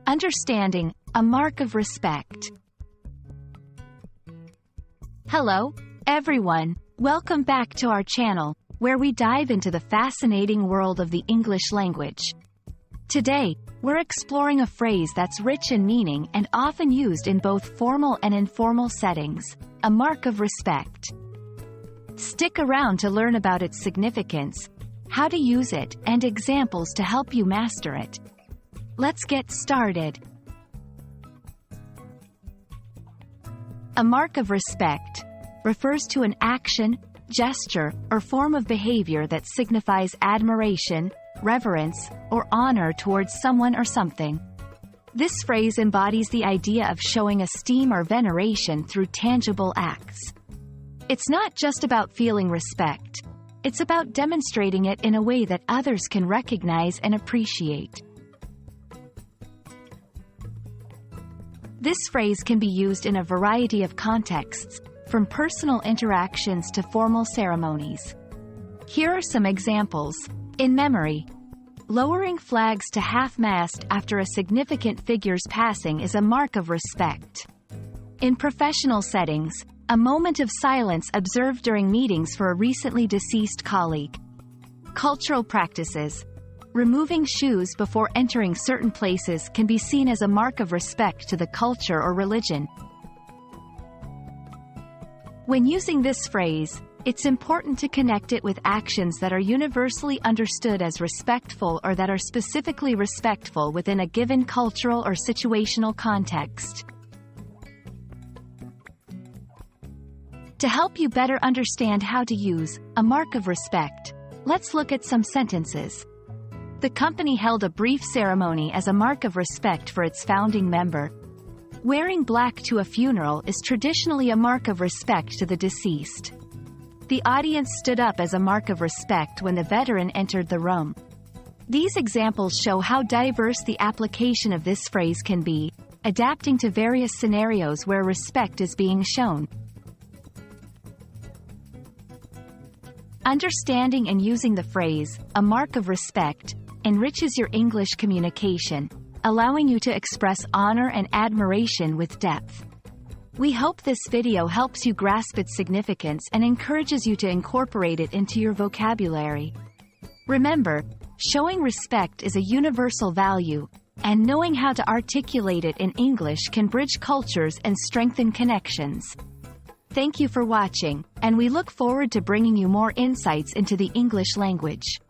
Understanding, a mark of respect. Hello, everyone. Welcome back to our channel, where we dive into the fascinating world of the English language. Today, we're exploring a phrase that's rich in meaning and often used in both formal and informal settings, a mark of respect. Stick around to learn about its significance, how to use it, and examples to help you master it. Let's get started. A mark of respect refers to an action, gesture, or form of behavior that signifies admiration, reverence, or honor towards someone or something. This phrase embodies the idea of showing esteem or veneration through tangible acts. It's not just about feeling respect. It's about demonstrating it in a way that others can recognize and appreciate. This phrase can be used in a variety of contexts, from personal interactions to formal ceremonies. Here are some examples. In memory, lowering flags to half-mast after a significant figure's passing is a mark of respect. In professional settings, a moment of silence observed during meetings for a recently deceased colleague. Cultural practices. Removing shoes before entering certain places can be seen as a mark of respect to the culture or religion. When using this phrase, it's important to connect it with actions that are universally understood as respectful or that are specifically respectful within a given cultural or situational context. To help you better understand how to use a mark of respect, let's look at some sentences. The company held a brief ceremony as a mark of respect for its founding member. Wearing black to a funeral is traditionally a mark of respect to the deceased. The audience stood up as a mark of respect when the veteran entered the room. These examples show how diverse the application of this phrase can be, adapting to various scenarios where respect is being shown. Understanding and using the phrase, a mark of respect, enriches your English communication, allowing you to express honor and admiration with depth. We hope this video helps you grasp its significance and encourages you to incorporate it into your vocabulary. Remember, showing respect is a universal value, and knowing how to articulate it in English can bridge cultures and strengthen connections. Thank you for watching, and we look forward to bringing you more insights into the English language.